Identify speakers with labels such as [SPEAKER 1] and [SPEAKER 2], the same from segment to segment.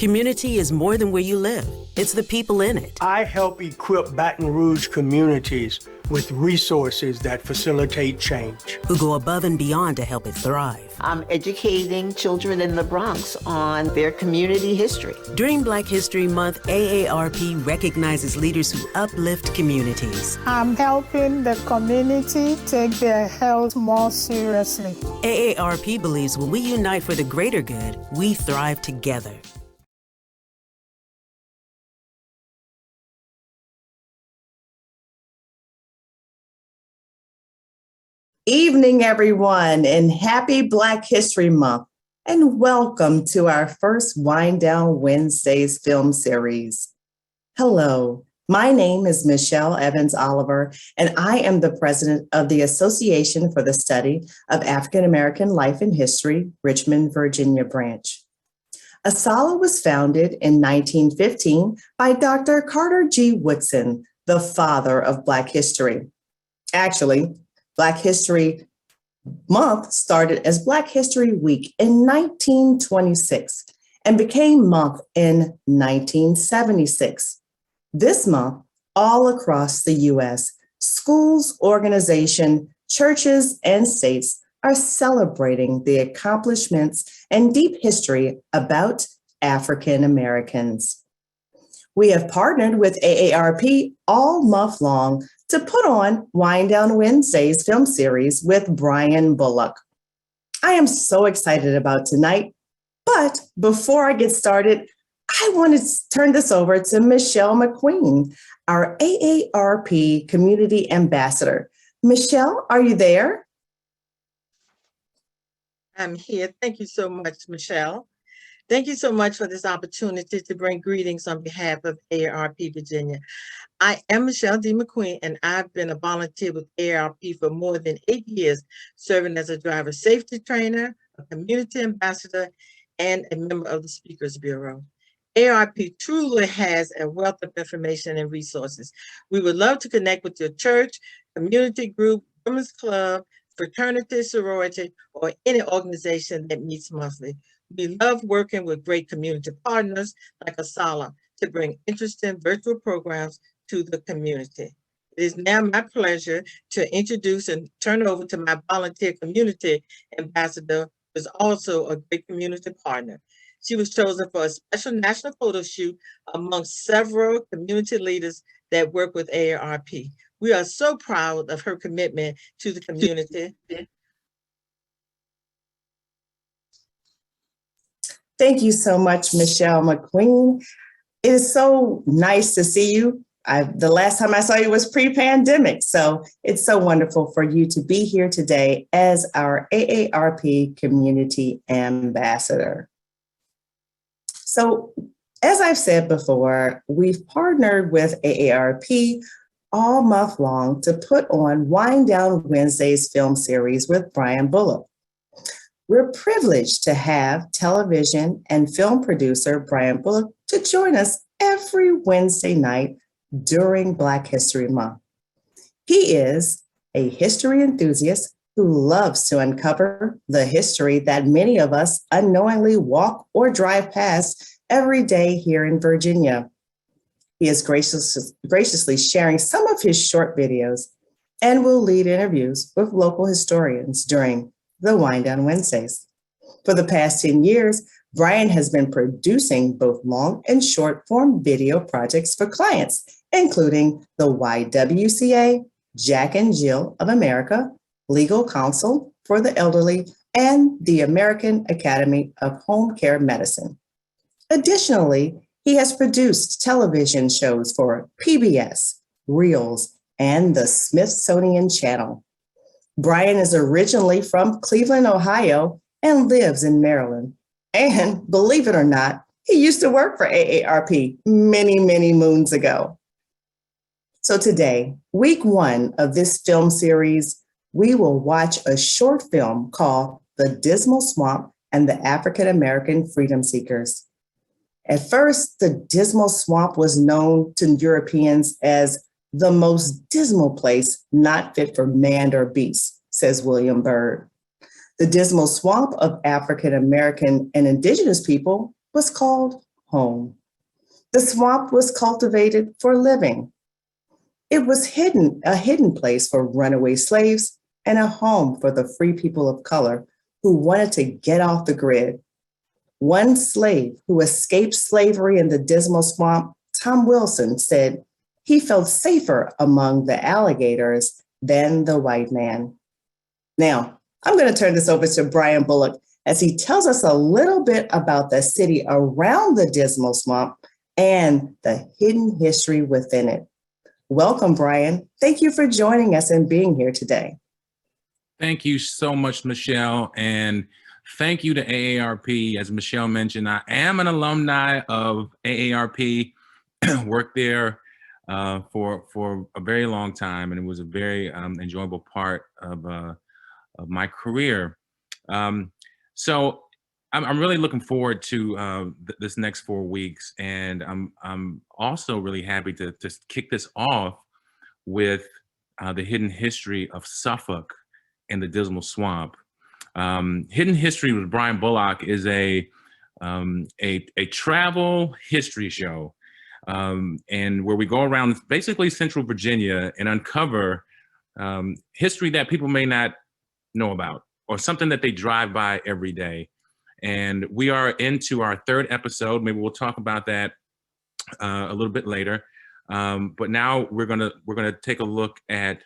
[SPEAKER 1] Community is more than where you live. It's the people in it.
[SPEAKER 2] I help equip Baton Rouge communities with resources that facilitate change.
[SPEAKER 1] Who go above and beyond to help it thrive.
[SPEAKER 3] I'm educating children in the Bronx on their community history.
[SPEAKER 1] During Black History Month, AARP recognizes leaders who uplift communities.
[SPEAKER 4] I'm helping the community take their health more seriously.
[SPEAKER 1] AARP believes when we unite for the greater good, we thrive together.
[SPEAKER 5] Evening, everyone, and happy Black History Month, and welcome to our first Wind Down Wednesdays film series. Hello, my name is Michelle Evans Oliver, and I am the president of the Association for the Study of African American Life and History, Richmond, Virginia branch. ASALH was founded in 1915 by Dr. Carter G. Woodson, the father of Black history. Actually, Black History Month started as Black History Week in 1926 and became month in 1976. This month, all across the U.S., schools, organizations, churches, and states are celebrating the accomplishments and deep history about African Americans. We have partnered with AARP all month long to put on Wind Down Wednesdays film series with Brian Bullock. I am so excited about tonight, but before I get started, I want to turn this over to Michelle McQueen, our AARP Community Ambassador. Michelle, are you there?
[SPEAKER 6] I'm here. Thank you so much, Michelle. Thank you so much for this opportunity to bring greetings on behalf of AARP Virginia. I am Michelle D. McQueen, and I've been a volunteer with AARP for more than 8 years, serving as a driver safety trainer, a community ambassador, and a member of the Speakers Bureau. AARP truly has a wealth of information and resources. We would love to connect with your church, community group, women's club, fraternity, sorority, or any organization that meets monthly. We love working with great community partners like ASALH to bring interesting virtual programs to the community. It is now my pleasure to introduce and turn over to my volunteer community ambassador, who is also a great community partner. She was chosen for a special national photo shoot among several community leaders that work with AARP. We are so proud of her commitment to the community.
[SPEAKER 5] Thank you so much, Michelle McQueen. It is so nice to see you. The last time I saw you was pre-pandemic, so it's so wonderful for you to be here today as our AARP Community Ambassador. So, as I've said before, we've partnered with AARP all month long to put on Wind Down Wednesdays film series with Brian Bullock. We're privileged to have television and film producer Brian Bullock to join us every Wednesday night during Black History Month. He is a history enthusiast who loves to uncover the history that many of us unknowingly walk or drive past every day here in Virginia. He is graciously sharing some of his short videos and will lead interviews with local historians during the Wind Down Wednesdays. For the past 10 years, Brian has been producing both long and short form video projects for clients, including the YWCA, Jack and Jill of America, Legal Counsel for the Elderly, and the American Academy of Home Care Medicine. Additionally, he has produced television shows for PBS, Reels, and the Smithsonian Channel. Brian is originally from Cleveland, Ohio, and lives in Maryland. And believe it or not, he used to work for AARP many, many moons ago. So today, week one of this film series, we will watch a short film called The Dismal Swamp and the African American Freedom Seekers. At first, the Dismal Swamp was known to Europeans as the most dismal place not fit for man or beast, says William Byrd. The Dismal Swamp of African American and Indigenous people was called home. The swamp was cultivated for living. It was a hidden place for runaway slaves and a home for the free people of color who wanted to get off the grid. One slave who escaped slavery in the Dismal Swamp, Tom Wilson, said he felt safer among the alligators than the white man. Now, I'm going to turn this over to Brian Bullock as he tells us a little bit about the city around the Dismal Swamp and the hidden history within it. Welcome, Brian. Thank you for joining us and being here today.
[SPEAKER 7] Thank you so much, Michelle, and thank you to AARP. As Michelle mentioned, I am an alumni of AARP, worked there for a very long time, and it was a very enjoyable part of my career. So I'm really looking forward to this next 4 weeks, and I'm also really happy to kick this off with the hidden history of Suffolk and the Dismal Swamp. Hidden History with Brian Bullock is a travel history show, and where we go around basically Central Virginia and uncover history that people may not know about, or something that they drive by every day. And we are into our 3rd episode. Maybe we'll talk about that a little bit later. But now we're gonna take a look at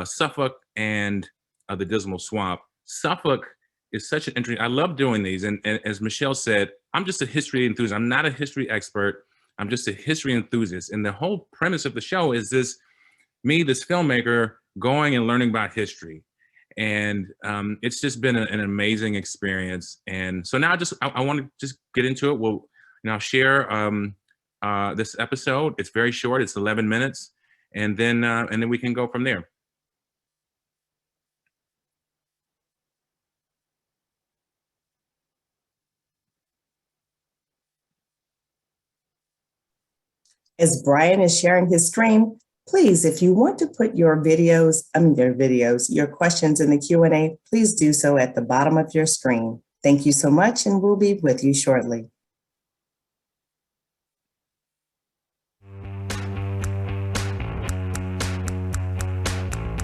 [SPEAKER 7] Suffolk and the Dismal Swamp. Suffolk is such an interesting. I love doing these, and as Michelle said, I'm just a history enthusiast. I'm not a history expert. I'm just a history enthusiast. And the whole premise of the show is this filmmaker going and learning about history. And it's just been an amazing experience. And so now I want to just get into it. I'll share this episode. It's very short. It's 11 minutes. And then we can go from there.
[SPEAKER 5] As Brian is sharing his screen, please, if you want to put your questions in the Q&A, please do so at the bottom of your screen. Thank you so much, and we'll be with you shortly.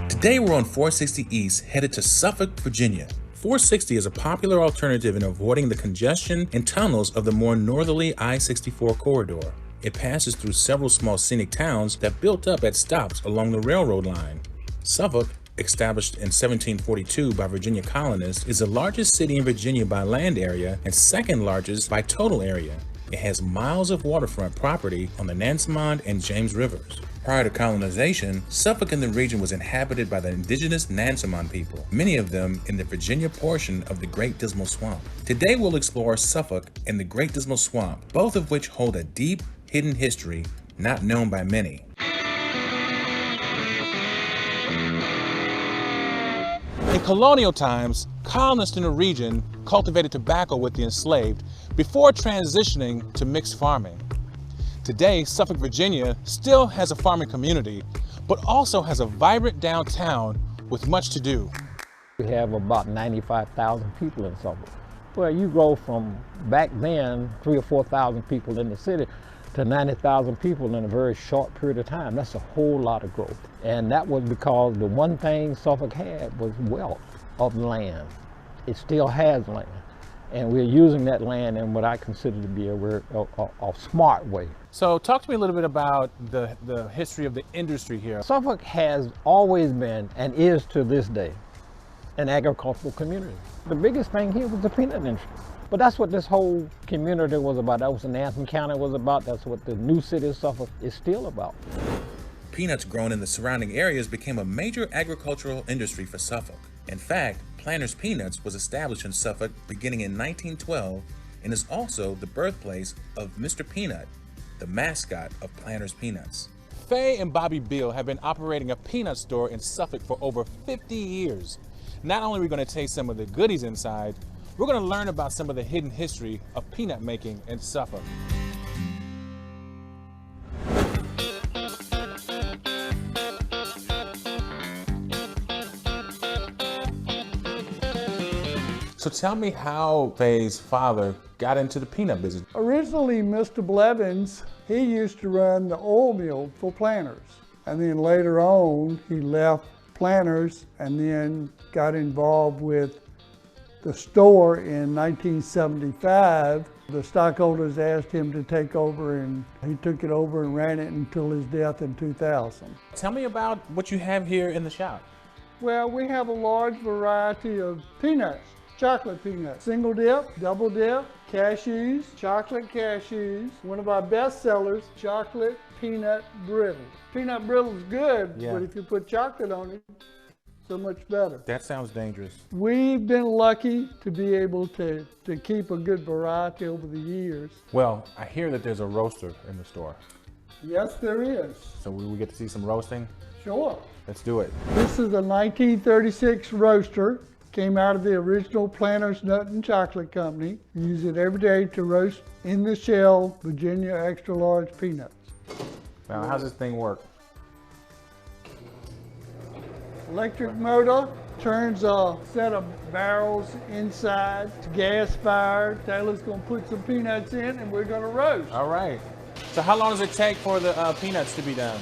[SPEAKER 8] Today we're on 460 East, headed to Suffolk, Virginia. 460 is a popular alternative in avoiding the congestion and tunnels of the more northerly I-64 corridor. It passes through several small scenic towns that built up at stops along the railroad line. Suffolk, established in 1742 by Virginia colonists, is the largest city in Virginia by land area and 2nd largest by total area. It has miles of waterfront property on the Nansemond and James Rivers. Prior to colonization, Suffolk and the region was inhabited by the indigenous Nansemond people, many of them in the Virginia portion of the Great Dismal Swamp. Today we'll explore Suffolk and the Great Dismal Swamp, both of which hold a deep, hidden history not known by many. In colonial times, colonists in the region cultivated tobacco with the enslaved before transitioning to mixed farming. Today, Suffolk, Virginia still has a farming community, but also has a vibrant downtown with much to do.
[SPEAKER 9] We have about 95,000 people in Suffolk. Well, you grow from back then 3,000 or 4,000 people in the city to 90,000 people in a very short period of time. That's a whole lot of growth. And that was because the one thing Suffolk had was wealth of land. It still has land. And we're using that land in what I consider to be a smart way.
[SPEAKER 8] So talk to me a little bit about the history of the industry here.
[SPEAKER 9] Suffolk has always been, and is to this day, an agricultural community. The biggest thing here was the peanut industry. But that's what this whole community was about. That was what Nansemond County was about. That's what the new city of Suffolk is still about.
[SPEAKER 8] Peanuts grown in the surrounding areas became a major agricultural industry for Suffolk. In fact, Planters Peanuts was established in Suffolk beginning in 1912 and is also the birthplace of Mr. Peanut, the mascot of Planters Peanuts. Faye and Bobby Beal have been operating a peanut store in Suffolk for over 50 years. Not only are we going to taste some of the goodies inside, we're going to learn about some of the hidden history of peanut making in Suffolk. So tell me how Faye's father got into the peanut business.
[SPEAKER 10] Originally, Mr. Blevins, he used to run the oil mill for Planters. And then later on, he left Planters and then got involved with the store in 1975. The stockholders asked him to take over, and he took it over and ran it until his death in 2000.
[SPEAKER 8] Tell me about what you have here in the shop.
[SPEAKER 10] Well, we have a large variety of peanuts, chocolate peanuts, single dip, double dip, cashews, chocolate cashews. One of our best sellers, chocolate peanut brittle. Peanut brittle is good, but if you put chocolate on it, so much better.
[SPEAKER 8] That sounds dangerous.
[SPEAKER 10] We've been lucky to be able to keep a good variety over the years.
[SPEAKER 8] Well, I hear that there's a roaster in the store.
[SPEAKER 10] Yes, there is.
[SPEAKER 8] So we get to see some roasting?
[SPEAKER 10] Sure.
[SPEAKER 8] Let's do it.
[SPEAKER 10] This is a 1936 roaster. Came out of the original Planters Nut and Chocolate Company. Use it every day to roast in the shell Virginia extra large peanuts.
[SPEAKER 8] Now, how's this thing work?
[SPEAKER 10] Electric motor turns a set of barrels inside. It's gas fired. Taylor's gonna put some peanuts in and we're gonna roast.
[SPEAKER 8] All right. So how long does it take for the peanuts to be done?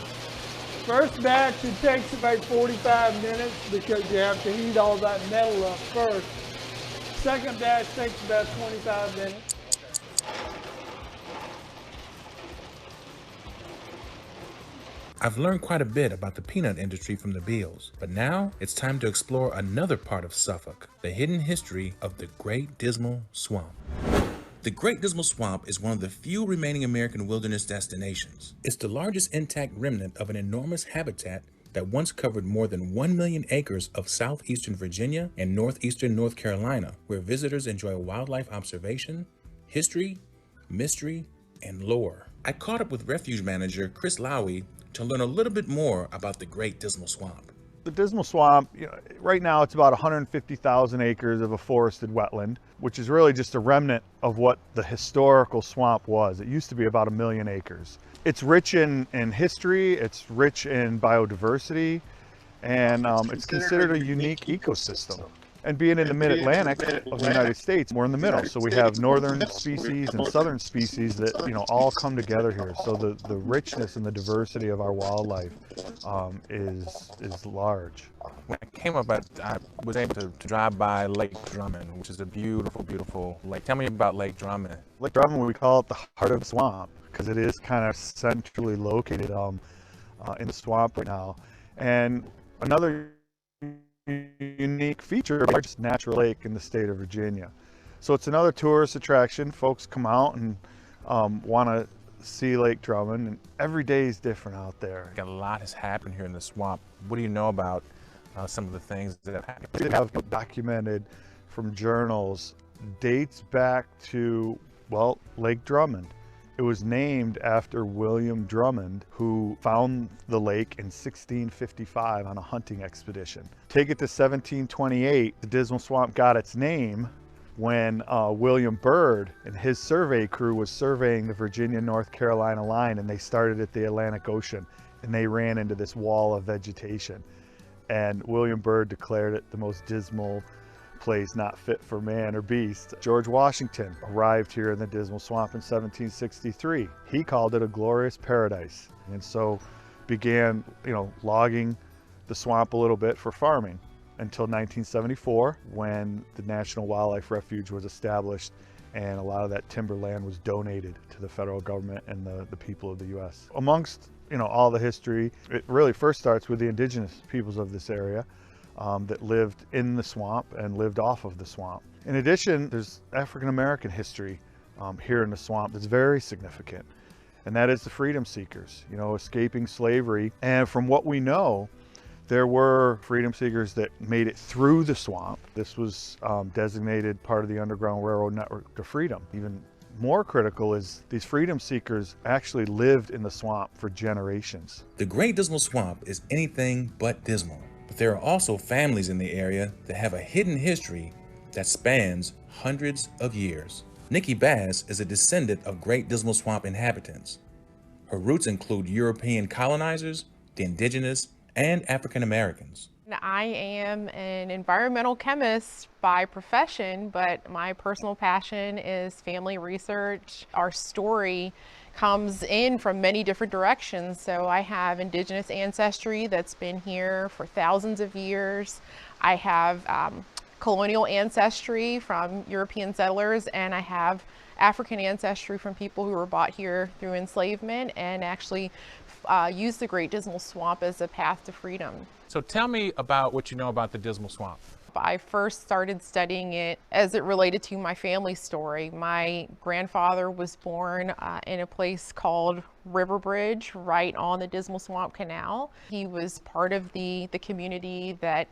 [SPEAKER 10] First batch, it takes about 45 minutes because you have to heat all that metal up first. Second batch takes about 25 minutes.
[SPEAKER 8] I've learned quite a bit about the peanut industry from the Beals, but now it's time to explore another part of Suffolk, the hidden history of the Great Dismal Swamp. The Great Dismal Swamp is one of the few remaining American wilderness destinations. It's the largest intact remnant of an enormous habitat that once covered more than 1 million acres of southeastern Virginia and northeastern North Carolina, where visitors enjoy wildlife observation, history, mystery, and lore. I caught up with refuge manager Chris Lowy to learn a little bit more about the Great Dismal Swamp.
[SPEAKER 11] The Dismal Swamp, right now it's about 150,000 acres of a forested wetland, which is really just a remnant of what the historical swamp was. It used to be about 1 million acres. It's rich in history, it's rich in biodiversity, and it's considered a unique ecosystem. And being in the mid-Atlantic of the United States, we're in the middle. So we have northern species and southern species that, all come together here. So the richness and the diversity of our wildlife is large.
[SPEAKER 8] When I came up, I was able to drive by Lake Drummond, which is a beautiful, beautiful lake. Tell me about Lake Drummond.
[SPEAKER 11] Lake Drummond, we call it the heart of the swamp because it is kind of centrally located in the swamp right now. And another unique feature of the largest natural lake in the state of Virginia. So it's another tourist attraction. Folks come out and want to see Lake Drummond, and every day is different out there.
[SPEAKER 8] A lot has happened here in the swamp. What do you know about some of the things that have happened?
[SPEAKER 11] We have documented from journals dates back to, well, Lake Drummond. It was named after William Drummond, who found the lake in 1655 on a hunting expedition. Take it to 1728, the Dismal Swamp got its name when William Byrd and his survey crew was surveying the Virginia-North Carolina line, and they started at the Atlantic Ocean, and they ran into this wall of vegetation. And William Byrd declared it the most dismal place not fit for man or beast. George Washington arrived here in the Dismal Swamp in 1763. He called it a glorious paradise, and so began, logging the swamp a little bit for farming until 1974, when the National Wildlife Refuge was established and a lot of that timberland was donated to the federal government and the people of the U.S. Amongst all the history, it really first starts with the indigenous peoples of this area that lived in the swamp and lived off of the swamp. In addition, there's African-American history here in the swamp that's very significant, and that is the freedom seekers, escaping slavery. And from what we know, there were freedom seekers that made it through the swamp. This was designated part of the Underground Railroad Network of Freedom. Even more critical is these freedom seekers actually lived in the swamp for generations.
[SPEAKER 8] The Great Dismal Swamp is anything but dismal. But there are also families in the area that have a hidden history that spans hundreds of years. Nikki Bass is a descendant of Great Dismal Swamp inhabitants. Her roots include European colonizers, the indigenous, and African Americans.
[SPEAKER 12] I am an environmental chemist by profession, but my personal passion is family research. Our story comes in from many different directions. So I have indigenous ancestry that's been here for thousands of years. I have colonial ancestry from European settlers, and I have African ancestry from people who were brought here through enslavement and actually used the Great Dismal Swamp as a path to freedom.
[SPEAKER 8] So tell me about what you know about the Dismal Swamp.
[SPEAKER 12] I first started studying it as it related to my family story. My grandfather was born in a place called Riverbridge, right on the Dismal Swamp Canal. He was part of the community that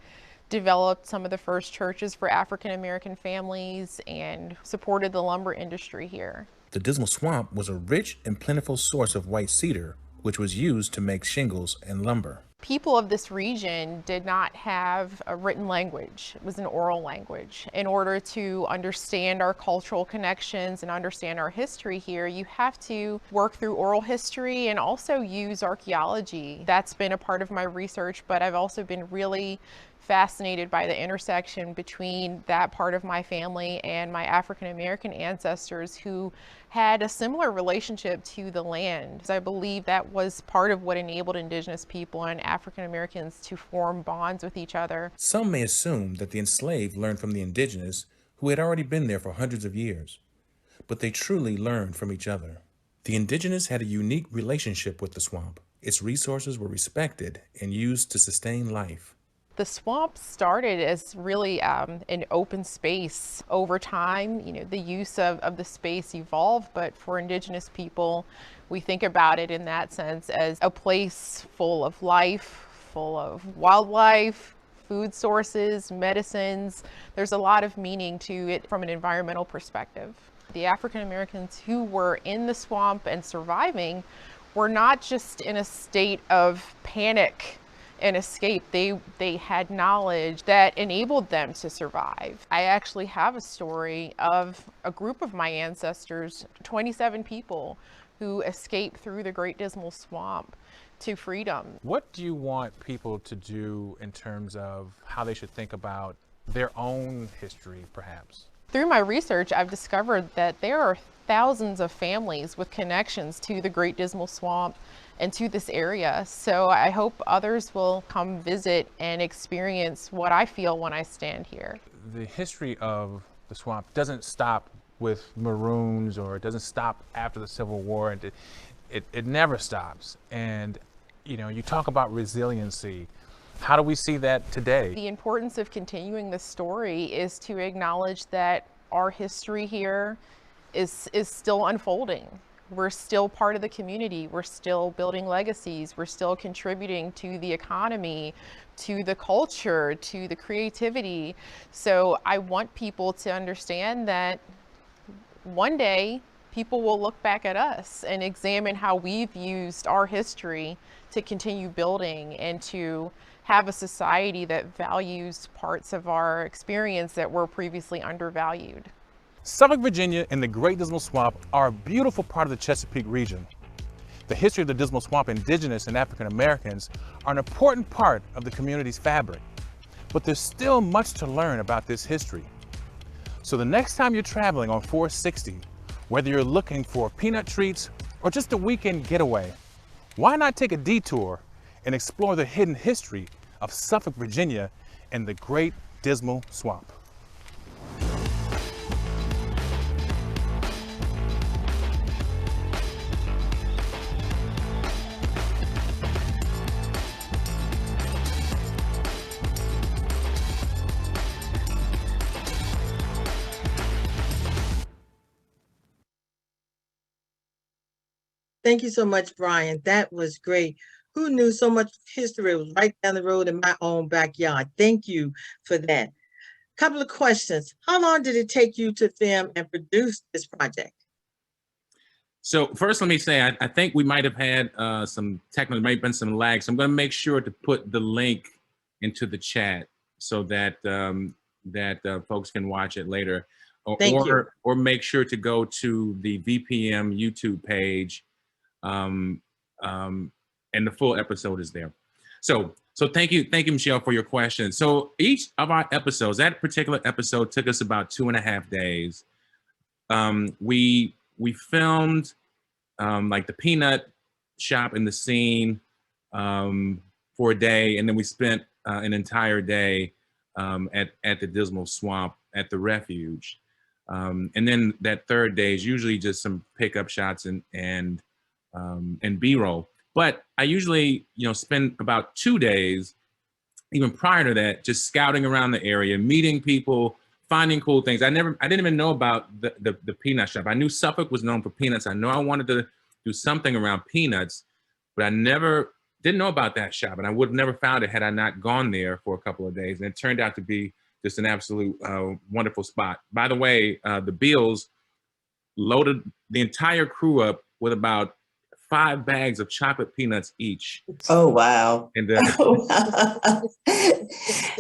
[SPEAKER 12] developed some of the first churches for African American families and supported the lumber industry here.
[SPEAKER 8] The Dismal Swamp was a rich and plentiful source of white cedar, which was used to make shingles and lumber.
[SPEAKER 12] People of this region did not have a written language. It was an oral language. In order to understand our cultural connections and understand our history here, you have to work through oral history and also use archaeology. That's been a part of my research, but I've also been really fascinated by the intersection between that part of my family and my African American ancestors who had a similar relationship to the land. I believe that was part of what enabled Indigenous people and African Americans to form bonds with each other.
[SPEAKER 8] Some may assume that the enslaved learned from the Indigenous who had already been there for hundreds of years, but they truly learned from each other. The Indigenous had a unique relationship with the swamp. Its resources were respected and used to sustain life.
[SPEAKER 12] The swamp started as really an open space. Over time, the use of the space evolved, but for Indigenous people, we think about it in that sense as a place full of life, full of wildlife, food sources, medicines. There's a lot of meaning to it from an environmental perspective. The African Americans who were in the swamp and surviving were not just in a state of panic and escape. They had knowledge that enabled them to survive. I actually have a story of a group of my ancestors, 27 people, who escaped through the Great Dismal Swamp to freedom.
[SPEAKER 8] What do you want people to do in terms of how they should think about their own history, perhaps?
[SPEAKER 12] Through my research, I've discovered that there are thousands of families with connections to the Great Dismal Swamp and to this area. So I hope others will come visit and experience what I feel when I stand here.
[SPEAKER 8] The history of the swamp doesn't stop with Maroons, or it doesn't stop after the Civil War. It never stops. And you talk about resiliency. How do we see that today?
[SPEAKER 12] The importance of continuing the story is to acknowledge that our history here is still unfolding. We're still part of the community. We're still building legacies. We're still contributing to the economy, to the culture, to the creativity. So I want people to understand that one day people will look back at us and examine how we've used our history to continue building and to have a society that values parts of our experience that were previously undervalued.
[SPEAKER 8] Suffolk, Virginia and the Great Dismal Swamp are a beautiful part of the Chesapeake region. The history of the Dismal Swamp, Indigenous and African Americans, are an important part of the community's fabric. But there's still much to learn about this history. So the next time you're traveling on 460, whether you're looking for peanut treats or just a weekend getaway, why not take a detour and explore the hidden history of Suffolk, Virginia and the Great Dismal Swamp?
[SPEAKER 6] Thank you so much, Brian. That was great. Who knew so much history was right down the road in my own backyard? Thank you for that. Couple of questions. How long did it take you to film and produce this project?
[SPEAKER 7] So first, let me say, I think we might have had some technical, might have been some lag. So I'm going to make sure to put the link into the chat so that folks can watch it later. Or make sure to go to the VPM YouTube page, and the full episode is there. So So thank you, Michelle, for your question. So each of our episodes, that particular episode took us about 2.5 days. We filmed like the peanut shop in the scene for a day, and then we spent an entire day at the Dismal Swamp at the refuge. And then that third day is usually just some pickup shots and B-roll. But I usually, spend about 2 days, even prior to that, just scouting around the area, meeting people, finding cool things. I didn't even know about the peanut shop. I knew Suffolk was known for peanuts. I know I wanted to do something around peanuts, but I didn't know about that shop, and I would have never found it had I not gone there for a couple of days. And it turned out to be just an absolute wonderful spot. By the way, the Beals loaded the entire crew up with about 5 bags of chocolate peanuts each.
[SPEAKER 5] Oh, wow.
[SPEAKER 7] And I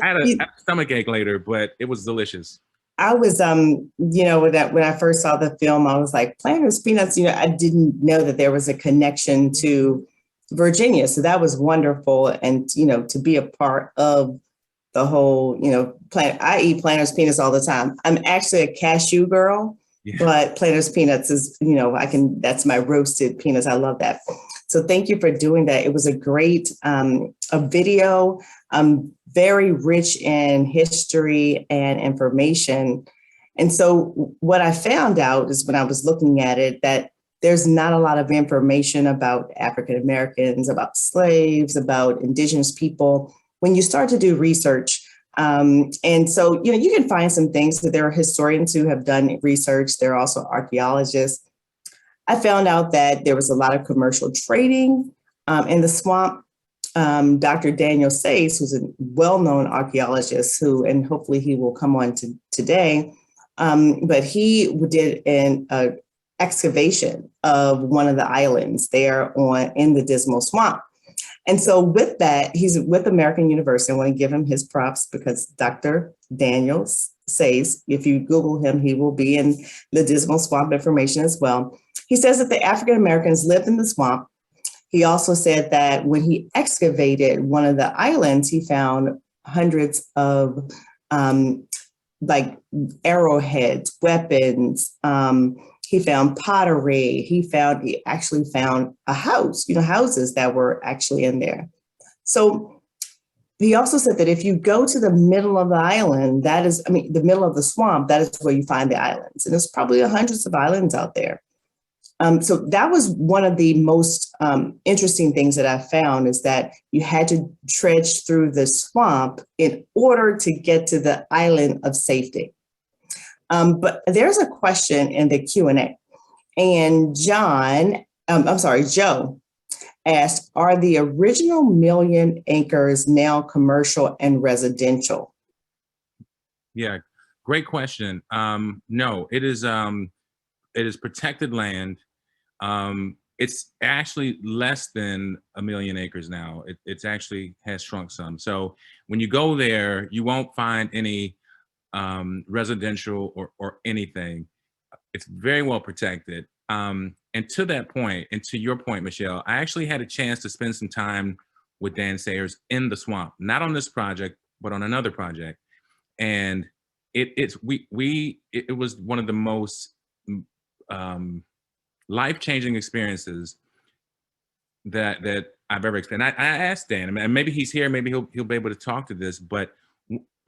[SPEAKER 7] had a stomach ache later, but it was delicious.
[SPEAKER 5] I was, when I first saw the film, I was like, Planters Peanuts, I didn't know that there was a connection to Virginia. So that was wonderful. And, to be a part of the whole, I eat Planters Peanuts all the time. I'm actually a cashew girl. Yeah. But Planters Peanuts is, that's my roasted peanuts. I love that. So thank you for doing that. It was a great a video, very rich in history and information. And so what I found out is when I was looking at it, that there's not a lot of information about African Americans, about slaves, about Indigenous people. When you start to do research, and so, you can find some things that there are historians who have done research. There are also archaeologists. I found out that there was a lot of commercial trading in the swamp. Dr. Daniel Sayce, who's a well-known archaeologist and hopefully he will come on today, but he did an excavation of one of the islands there in the Dismal Swamp. And so with that, he's with American University. I want to give him his props because Dr. Daniel Sayce, if you Google him, he will be in the Dismal Swamp information as well. He says that the African Americans lived in the swamp. He also said that when he excavated one of the islands, he found hundreds of arrowheads, weapons. He found pottery. He actually found a house, houses that were actually in there. So he also said that if you go to the middle of the island, the middle of the swamp, that is where you find the islands. And there's probably hundreds of islands out there. So that was one of the most interesting things that I found is that you had to trudge through the swamp in order to get to the island of safety. But there's a question in the Q&A, and Joe asked, are the original 1,000,000 acres now commercial and residential?
[SPEAKER 7] Yeah, great question. No, it is protected land. It's actually less than 1,000,000 acres now. It's actually has shrunk some. So when you go there, you won't find any residential or anything. It's very well protected. And to that point, and to your point, Michelle, I actually had a chance to spend some time with Dan Sayers in the swamp, not on this project, but on another project. And it was one of the most life-changing experiences that I've ever experienced. And I asked Dan, and maybe he's here, maybe he'll be able to talk to this, but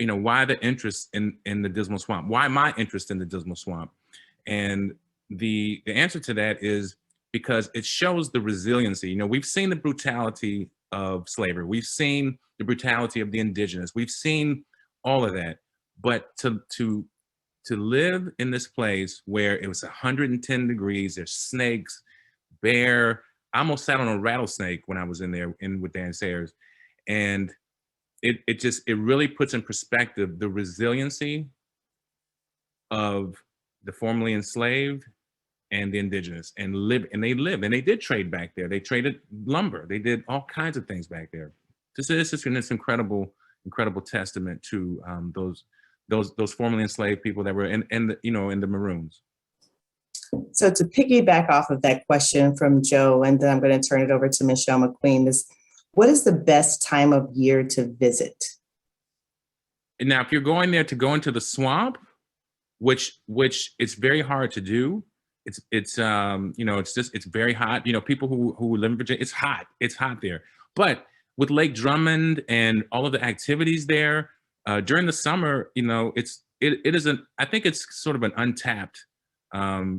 [SPEAKER 7] why the interest in the Dismal Swamp? Why my interest in the Dismal Swamp? And the answer to that is because it shows the resiliency. We've seen the brutality of slavery. We've seen the brutality of the indigenous. We've seen all of that. But to live in this place where it was 110 degrees, there's snakes, bear. I almost sat on a rattlesnake when I was in there with Dan Sayers. And it really puts in perspective the resiliency of the formerly enslaved and the indigenous, and they did trade back there. They traded lumber. They did all kinds of things back there. This is an incredible testament to those formerly enslaved people that were in the Maroons.
[SPEAKER 5] So to piggyback off of that question from Joe, and then I'm going to turn it over to Michelle McQueen, is What is the best time of year to visit?
[SPEAKER 7] Now, if you're going there to go into the swamp, which it's very hard to do. It's very hot. People who live in Virginia, it's hot there. But with Lake Drummond and all of the activities there during the summer, I think it's sort of an untapped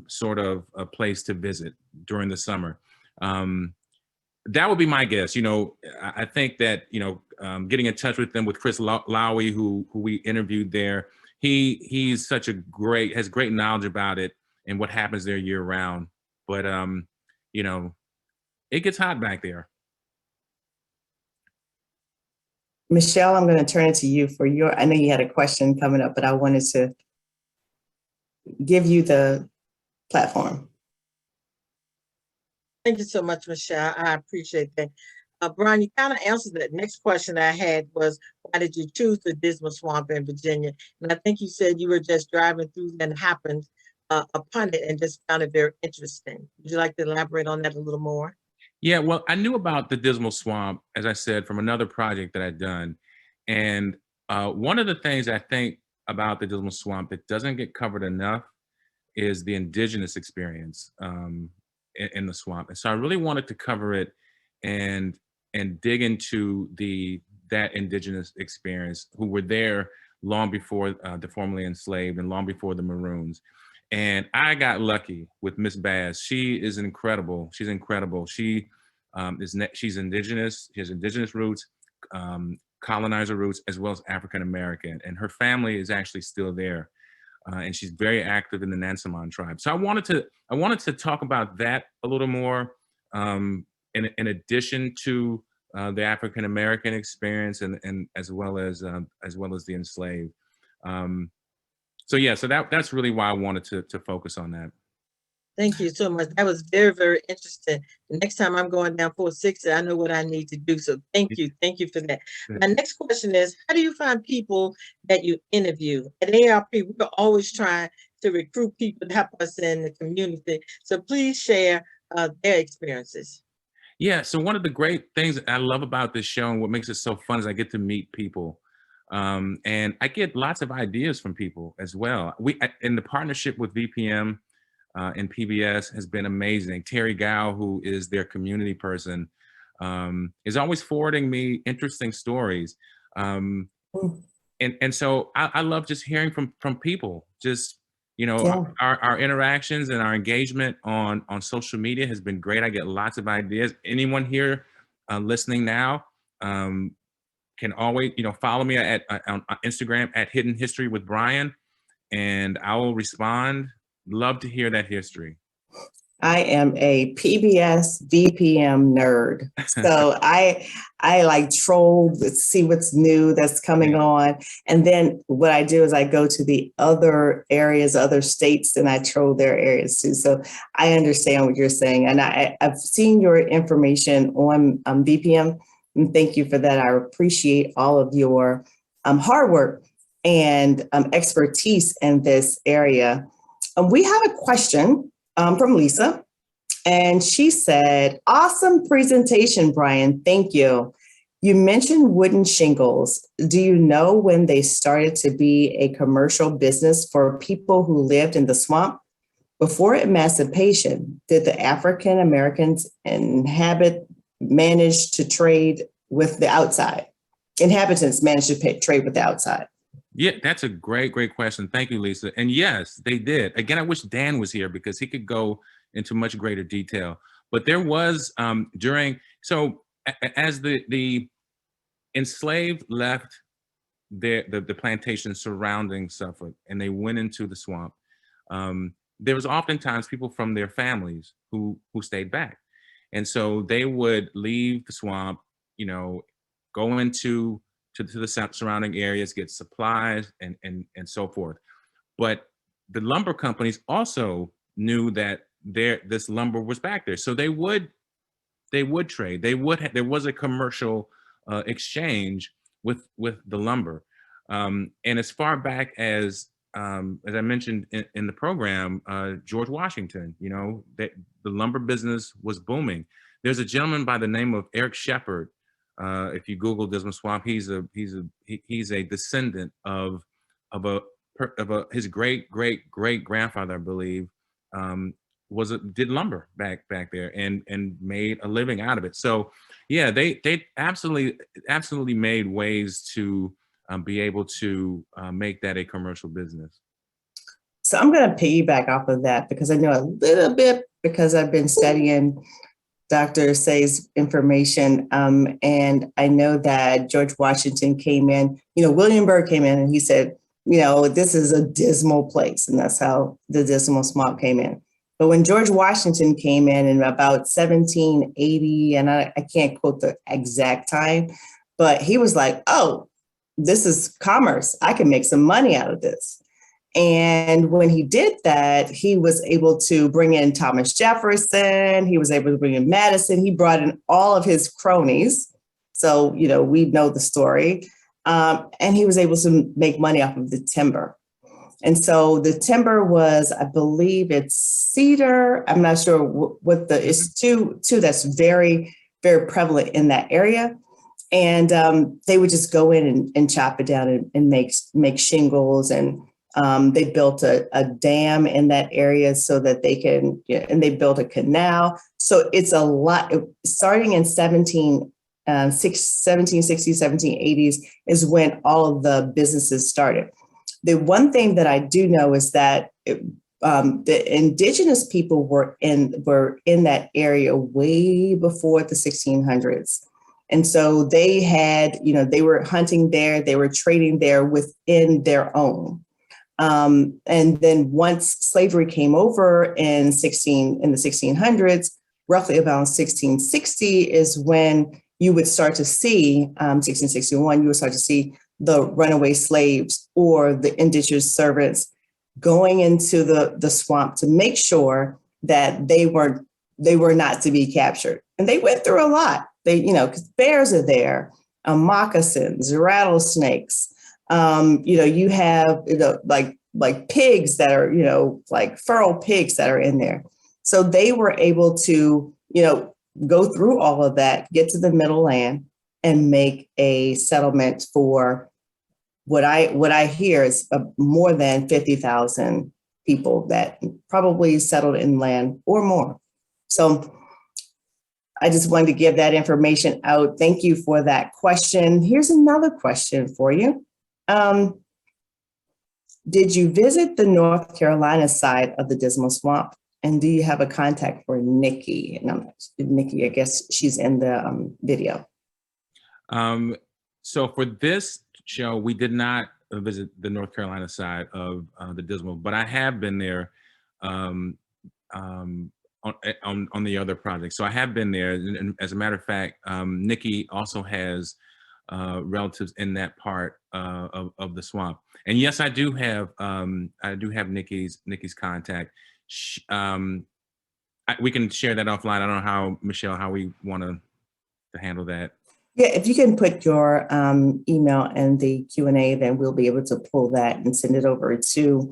[SPEAKER 7] sort of a place to visit during the summer. That would be my guess. I think that getting in touch with them, with Chris Lowy, who we interviewed there. He's has great knowledge about it and what happens there year round. But it gets hot back there.
[SPEAKER 5] Michelle, I'm going to turn it to you for I know you had a question coming up, but I wanted to give you the platform.
[SPEAKER 6] Thank you so much, Michelle. I appreciate that. Brian, you kind of answered that. Next question I had was, why did you choose the Dismal Swamp in Virginia? And I think you said you were just driving through and happened upon it and just found it very interesting. Would you like to elaborate on that a little more?
[SPEAKER 7] Yeah, well, I knew about the Dismal Swamp, as I said, from another project that I'd done. And one of the things I think about the Dismal Swamp that doesn't get covered enough is the Indigenous experience in the swamp. And so I really wanted to cover it and dig into that Indigenous experience, who were there long before the formerly enslaved and long before the Maroons. And I got lucky with Miss Bass. She is incredible. She's incredible. She's Indigenous. She has Indigenous roots, colonizer roots, as well as African American. And her family is actually still there. And she's very active in the Nansemond tribe. So I wanted to talk about that a little more, in addition to the African American experience, and as well as the enslaved. So that's really why I wanted to focus on that.
[SPEAKER 6] Thank you so much. That was very, very interesting. The next time I'm going down 460, I know what I need to do. So thank you for that. My next question is, how do you find people that you interview? At AARP, we're always trying to recruit people to help us in the community. So please share their experiences.
[SPEAKER 7] Yeah, so one of the great things that I love about this show and what makes it so fun is I get to meet people. And I get lots of ideas from people as well. In the partnership with VPM and PBS has been amazing. Terry Gow, who is their community person, is always forwarding me interesting stories. And so I love just hearing from people. Just, our interactions and our engagement on social media has been great. I get lots of ideas. Anyone here listening now can always, follow me on Instagram at Hidden History with Brian, and I will respond. Love to hear that history.
[SPEAKER 5] I am a PBS VPM nerd. So I like troll to see what's new that's coming on. And then what I do is I go to the other areas, other states, and I troll their areas too. So I understand what you're saying. And I've seen your information on VPM. And thank you for that. I appreciate all of your hard work and expertise in this area. We have a question from Lisa, and she said, awesome presentation, Brian. Thank you. You mentioned wooden shingles. Do you know when they started to be a commercial business for people who lived in the swamp? Before emancipation, did the African Americans manage to trade with the outside? Inhabitants managed to trade with the outside?
[SPEAKER 7] Yeah, that's a great question. Thank you, Lisa. And yes, they did. Again, I wish Dan was here because he could go into much greater detail. But there was as the enslaved left the plantation surrounding Suffolk and they went into the swamp, there was oftentimes people from their families who stayed back. And so they would leave the swamp, go into the surrounding areas, get supplies and so forth. But the lumber companies also knew that this lumber was back there. So they would trade. There was a commercial exchange with the lumber. And as far back as I mentioned in the program, George Washington, that the lumber business was booming. There's a gentleman by the name of Eric Shepard If you Google Dismal Swamp, he's a descendant of his great grandfather, I believe, did lumber back there and made a living out of it. So yeah, they absolutely made ways to be able to make that a commercial business.
[SPEAKER 5] So I'm going to piggyback off of that because I know a little bit because I've been studying Dr. Say's information. And I know that George Washington came in, William Byrd came in and he said, this is a dismal place. And that's how the Dismal Swamp came in. But when George Washington came in about 1780, and I can't quote the exact time, but he was like, oh, this is commerce. I can make some money out of this. And when he did that, he was able to bring in Thomas Jefferson. He was able to bring in Madison. He brought in all of his cronies. So, we know the story. And he was able to make money off of the timber. And so the timber was, I believe it's cedar. I'm not sure what it's two that's very, very prevalent in that area. And they would just go in and chop it down and make shingles. And they built a dam in that area so that they can, and they built a canal. So it's a lot, starting in 1760s, 1780s is when all of the businesses started. The one thing that I do know is that the indigenous people were in that area way before the 1600s. And so they had, they were hunting there, they were trading there within their own. And then once slavery came over in the 1600s, roughly about 1660 is when you would start to see, 1661, you would start to see the runaway slaves or the indentured servants going into the swamp to make sure that they were not to be captured. And they went through a lot. They, because bears are there, moccasins, rattlesnakes. You have like pigs that are, like feral pigs that are in there. So they were able to, go through all of that, get to the middle land and make a settlement for what I hear is more than 50,000 people that probably settled in land or more. So I just wanted to give that information out. Thank you for that question. Here's another question for you. Did you visit the North Carolina side of the Dismal Swamp? And do you have a contact for Nikki? And Nikki, I guess she's in the video.
[SPEAKER 7] So for this show, we did not visit the North Carolina side of the Dismal, but I have been there on the other project. So I have been there, and as a matter of fact, Nikki also has relatives in that part of the swamp. And yes, I do have Nikki's contact. We can share that offline. I don't know how, Michelle, how we want to handle that.
[SPEAKER 5] Yeah, if you can put your email in the Q&A, then we'll be able to pull that and send it over to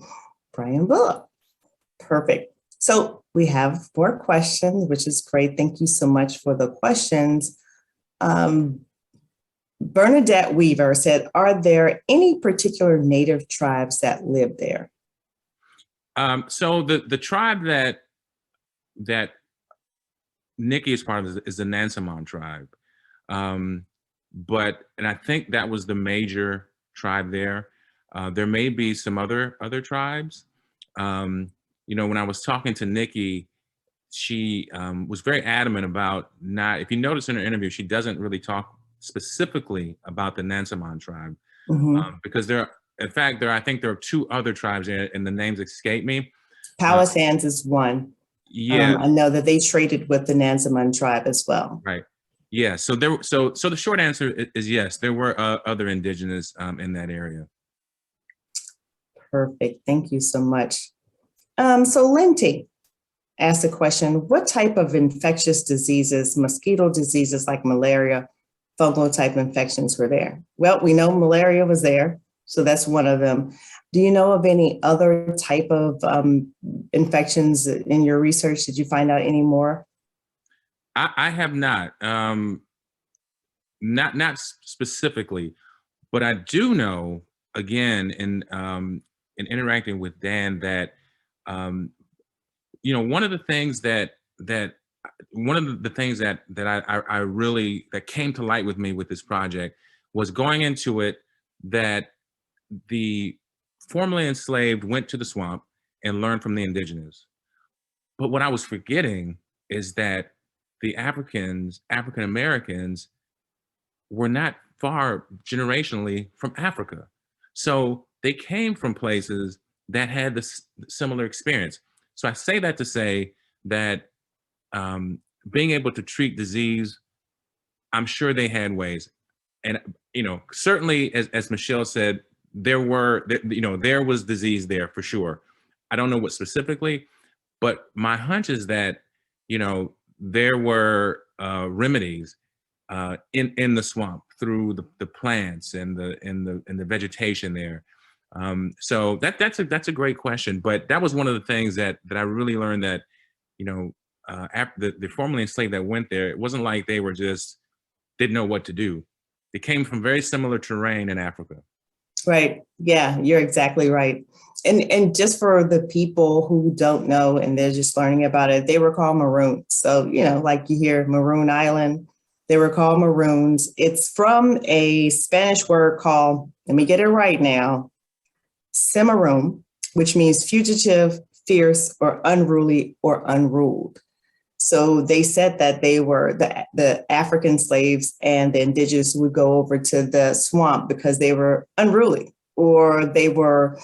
[SPEAKER 5] Brian Bullock. Perfect. So we have 4 questions, which is great. Thank you so much for the questions. Bernadette Weaver said, are there any particular Native tribes that live there?
[SPEAKER 7] So the tribe that Nikki is part of is the Nansemond tribe. And I think that was the major tribe there. There may be some other tribes. When I was talking to Nikki, she was very adamant about not, if you notice in her interview, she doesn't really talk specifically about the Nansemond tribe, because in fact, I think there are 2 other tribes there, and the names escape me.
[SPEAKER 5] Powhatan's is one.
[SPEAKER 7] Yeah,
[SPEAKER 5] I know that they traded with the Nansemond tribe as well.
[SPEAKER 7] Right. Yeah. So the short answer is yes. There were other indigenous in that area.
[SPEAKER 5] Perfect. Thank you so much. So Linty asked a question: what type of infectious diseases, mosquito diseases like malaria, fungal type infections were there? Well, we know malaria was there, so that's one of them. Do you know of any other type of infections in your research? Did you find out any more?
[SPEAKER 7] I have not. not specifically, but I do know, again, in interacting with Dan, that one of the things that I really, that came to light with me with this project was going into it, that the formerly enslaved went to the swamp and learned from the indigenous. But what I was forgetting is that the African Americans were not far generationally from Africa. So they came from places that had this similar experience. So I say that to say that being able to treat disease, I'm sure they had ways. And, certainly, as Michelle said, there was disease there for sure. I don't know what specifically, but my hunch is that, there were remedies in the swamp through the plants and the vegetation there. So that's a great question. But that was one of the things that I really learned, that, after the formerly enslaved that went there, it wasn't like they were just didn't know what to do. They came from very similar terrain in Africa.
[SPEAKER 5] Right. Yeah, you're exactly right. And just for the people who don't know and they're just learning about it, they were called Maroon. So, like you hear Maroon Island, they were called Maroons. It's from a Spanish word called, let me get it right now, Cimarron, which means fugitive, fierce, or unruly or unruled. So they said that they were the African slaves, and the indigenous would go over to the swamp because they were unruly, or they were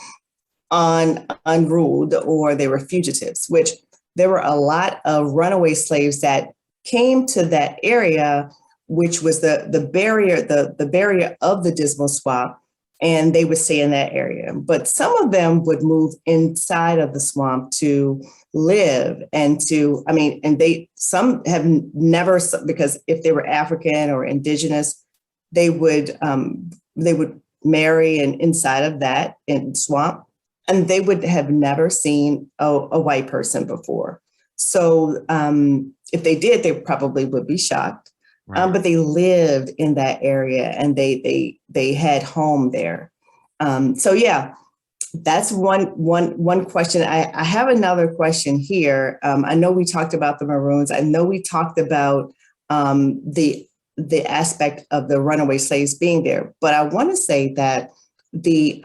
[SPEAKER 5] unruled, or they were fugitives, which there were a lot of runaway slaves that came to that area, which was the barrier of the Dismal Swamp, and they would stay in that area. But some of them would move inside of the swamp to live and some have never, because if they were African or indigenous, they would marry inside of that in swamp, and they would have never seen a white person before. So if they did, they probably would be shocked. Right. But they lived in that area, and they had home there. So yeah, that's one question. I have another question here. I know we talked about the Maroons. I know we talked about the aspect of the runaway slaves being there, but I want to say that the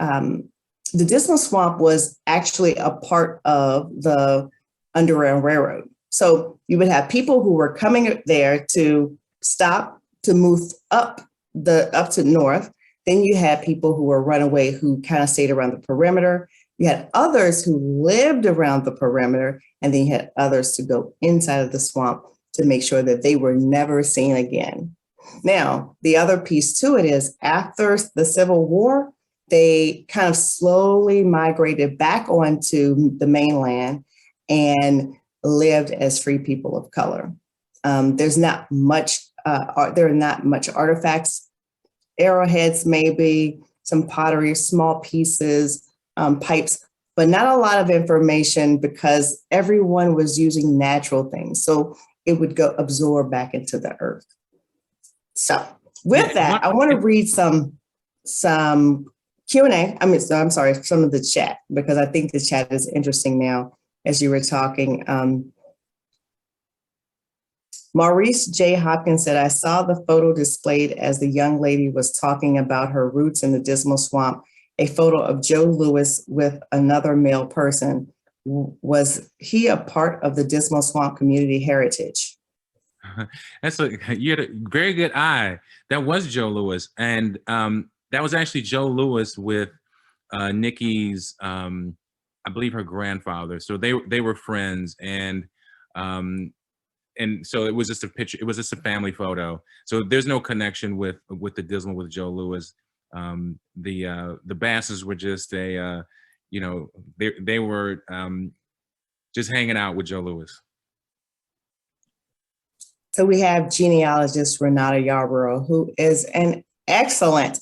[SPEAKER 5] Dismal Swamp was actually a part of the Underground Railroad. So you would have people who were coming there to stop to move up to north. Then you had people who were runaway who kind of stayed around the perimeter. You had others who lived around the perimeter, and then you had others to go inside of the swamp to make sure that they were never seen again. Now, the other piece to it is, after the Civil War, they kind of slowly migrated back onto the mainland and lived as free people of color. There are not much artifacts, arrowheads, maybe some pottery, small pieces, pipes, but not a lot of information because everyone was using natural things. So it would go absorb back into the earth. So with that, I want to read some Q&A. I'm sorry, some of the chat, because I think the chat is interesting now as you were talking. Maurice J. Hopkins said, I saw the photo displayed as the young lady was talking about her roots in the Dismal Swamp, a photo of Joe Louis with another male person. Was he a part of the Dismal Swamp community heritage?
[SPEAKER 7] You had a very good eye. That was Joe Louis. And that was actually Joe Louis with Nikki's, I believe, her grandfather. So they were friends. And so it was just a picture. It was just a family photo. So there's no connection with the Dismal with Joe Louis. The Basses were just they were just hanging out with Joe Louis.
[SPEAKER 5] So we have genealogist Renata Yarborough, who is an excellent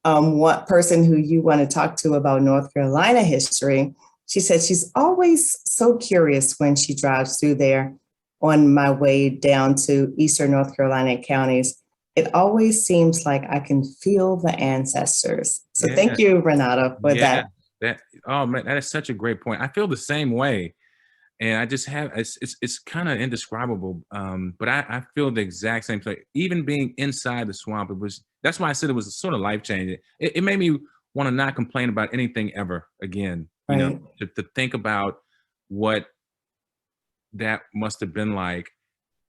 [SPEAKER 5] one person who you want to talk to about North Carolina history. She said she's always so curious when she drives through there on my way down to Eastern North Carolina counties. it always seems like I can feel the ancestors. So
[SPEAKER 7] Yeah.
[SPEAKER 5] thank you, Renata, for
[SPEAKER 7] Yeah,
[SPEAKER 5] that.
[SPEAKER 7] oh man, that is such a great point. I feel the same way. And I just have, it's kind of indescribable. But I feel the exact same thing. Even being inside the swamp, that's why I said it was sort of life changing. It made me want to not complain about anything ever again, you know,
[SPEAKER 5] Right.
[SPEAKER 7] to think about what that must have been like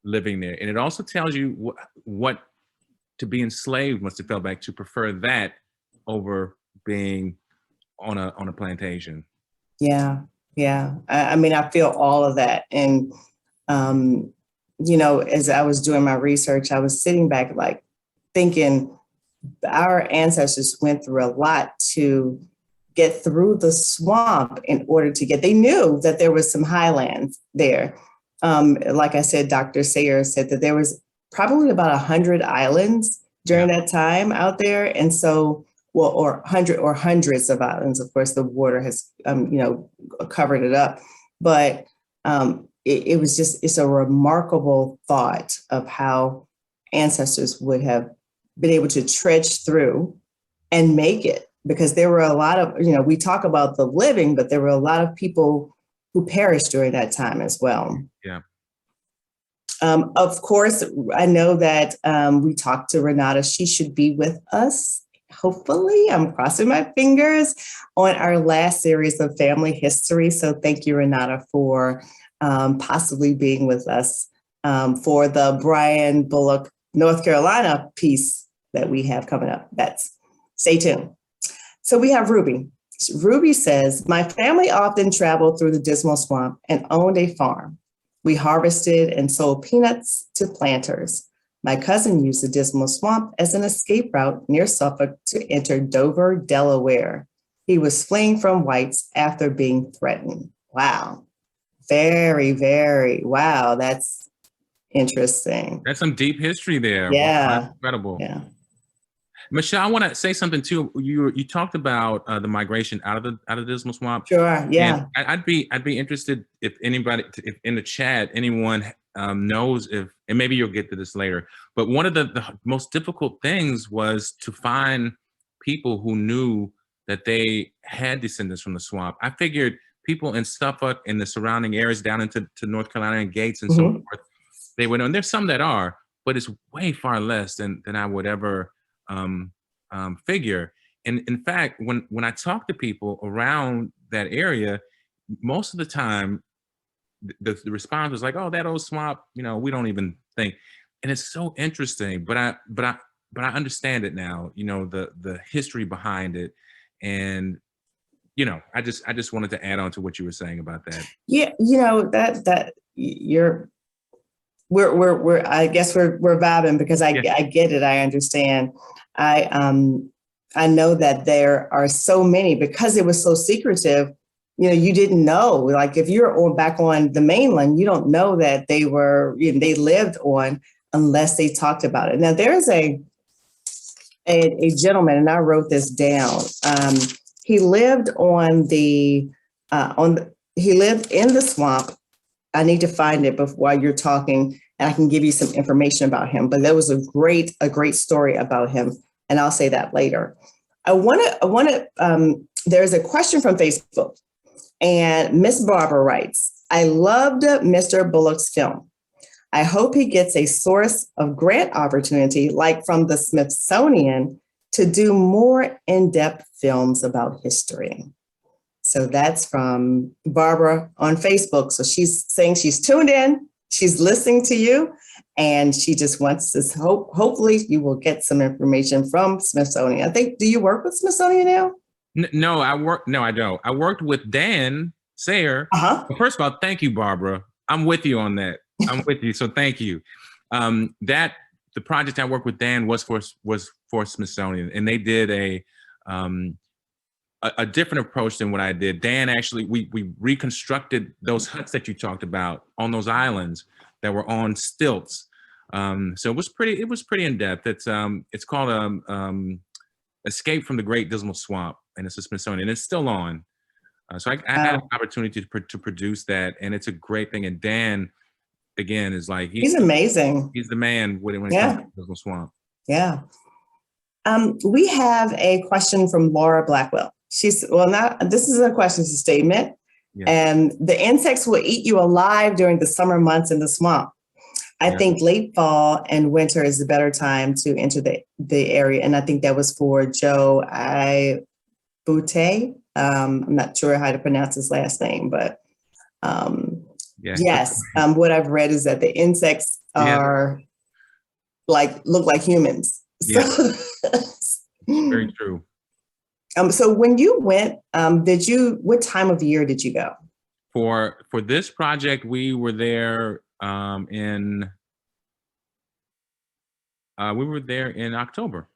[SPEAKER 7] living there. And it also tells you what to be enslaved must have felt like, to prefer that over being on a plantation.
[SPEAKER 5] Yeah. Yeah. I mean, I feel all of that. And, you know, as I was doing my research, I was sitting back like thinking our ancestors went through a lot to get through the swamp in order to they knew that there was some highlands there. Like I said, Dr. Sayer said that there was probably about 100 islands during that time out there. And so, well, or hundreds of islands. Of course, the water has, you know, covered it up. But it was just, it's a remarkable thought of how ancestors would have been able to trudge through and make it. Because there were a lot of, you know, we talk about the living, but there were a lot of people who perished during that time as well.
[SPEAKER 7] Yeah.
[SPEAKER 5] Of course, I know that we talked to Renata. She should be with us. Hopefully, I'm crossing my fingers, on our last series of family history. So thank you, Renata, for possibly being with us for the Brian Bullock, North Carolina piece that we have coming up. Stay tuned. So we have Ruby. Ruby says, my family often traveled through the Dismal Swamp and owned a farm. We harvested and sold peanuts to planters. My cousin used the Dismal Swamp as an escape route near Suffolk to enter Dover, Delaware. He was fleeing from whites after being threatened. Wow. Very, very, wow. That's interesting.
[SPEAKER 7] That's some deep history there.
[SPEAKER 5] Yeah.
[SPEAKER 7] Wow, that's incredible.
[SPEAKER 5] Yeah.
[SPEAKER 7] Michelle, I want to say something too. You talked about the migration out of the Dismal Swamp.
[SPEAKER 5] Sure. Yeah.
[SPEAKER 7] And I'd be interested if anybody, if in the chat, anyone knows if, and maybe you'll get to this later, but one of the most difficult things was to find people who knew that they had descendants from the swamp. I figured people in Suffolk and the surrounding areas down into North Carolina and Gates and so forth, they would know. And there's some that are, but it's way far less than I would ever figure. And in fact, when I talk to people around that area, most of the time, the response was like, "Oh, that old swamp, you know, we don't even think." And it's so interesting, but I understand it now. You know, the history behind it, and you know, I just wanted to add on to what you were saying about that.
[SPEAKER 5] Yeah, you know, we're I guess we're vibing because I get it. I understand. I know that there are so many, because it was so secretive. You know, you didn't know, like if you're back on the mainland, you don't know that they lived on unless they talked about it. Now there's a gentleman, and I wrote this down. He lived he lived in the swamp. I need to find it while you're talking, and I can give you some information about him. But there was a great story about him, and I'll say that later. There's a question from Facebook. And Miss Barbara writes, I loved Mr. Bullock's film. I hope he gets a source of grant opportunity, like from the Smithsonian, to do more in-depth films about history. So that's from Barbara on Facebook. So she's saying she's tuned in, she's listening to you, and she just wants to hopefully you will get some information from Smithsonian. I think, do you work with Smithsonian now?
[SPEAKER 7] No, I don't. I worked with Dan Sayer. First of all, thank you, Barbara. I'm with you on that. I'm with you. So thank you. The project I worked with Dan was for Smithsonian, and they did a different approach than what I did. Dan actually, we reconstructed those huts that you talked about on those islands that were on stilts. So it was pretty in depth. It's called Escape from the Great Dismal Swamp, and it's a Smithsonian, and it's still on. So I had an opportunity to produce that, and it's a great thing. And Dan, again, is like,
[SPEAKER 5] he's amazing.
[SPEAKER 7] He's the man when it comes to Dismal Swamp.
[SPEAKER 5] Yeah. We have a question from Laura Blackwell. She's, this is a question, it's a statement.
[SPEAKER 7] Yeah.
[SPEAKER 5] And the insects will eat you alive during the summer months in the swamp. I think late fall and winter is the better time to enter the area. And I think that was for Joe Boutte. I'm not sure how to pronounce his last name, but yes. What I've read is that the insects are look like humans.
[SPEAKER 7] Yeah.
[SPEAKER 5] So,
[SPEAKER 7] very true.
[SPEAKER 5] So when you went, what time of year did you go?
[SPEAKER 7] For this project, we were there we were there in October.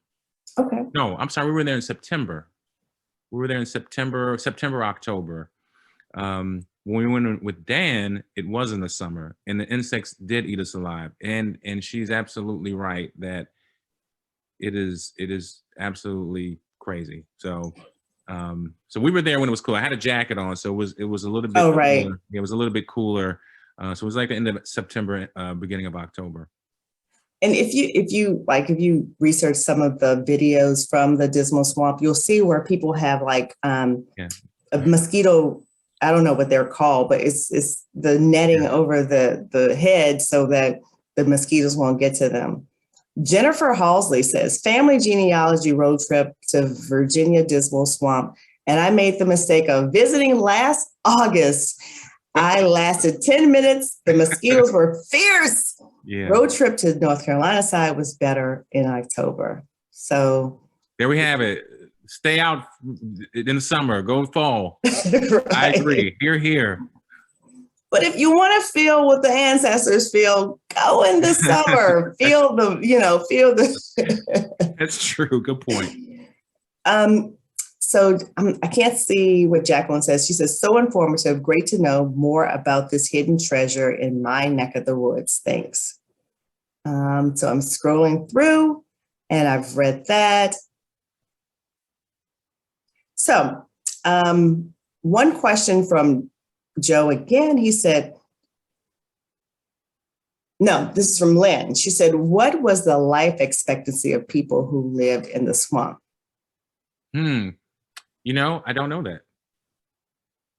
[SPEAKER 5] Okay.
[SPEAKER 7] No, I'm sorry, we were there in September. We were there in September, October. When we went with Dan, it was in the summer, and the insects did eat us alive. And she's absolutely right that it is absolutely crazy. So so we were there when it was cool. I had a jacket on, so it was a little bit
[SPEAKER 5] cooler.
[SPEAKER 7] It was a little bit cooler. So it was like the end of September, beginning of October.
[SPEAKER 5] And if you research some of the videos from the Dismal Swamp, you'll see where people have a mosquito, I don't know what they're called, but it's the netting over the head so that the mosquitoes won't get to them. Jennifer Halsley says, family genealogy road trip to Virginia Dismal Swamp, and I made the mistake of visiting last August. I lasted 10 minutes. The mosquitoes were fierce.
[SPEAKER 7] Yeah.
[SPEAKER 5] Road trip to North Carolina side was better in October. So
[SPEAKER 7] there we have it. Stay out in the summer, go fall.
[SPEAKER 5] Right.
[SPEAKER 7] I agree. Here.
[SPEAKER 5] But if you want to feel what the ancestors feel, go in the summer. feel the.
[SPEAKER 7] That's true. Good point.
[SPEAKER 5] So I can't see what Jacqueline says. She says, so informative. Great to know more about this hidden treasure in my neck of the woods. Thanks. So I'm scrolling through and I've read that. So one question from Joe again, he said, no, this is from Lynn. She said, what was the life expectancy of people who lived in the swamp?
[SPEAKER 7] I don't know that.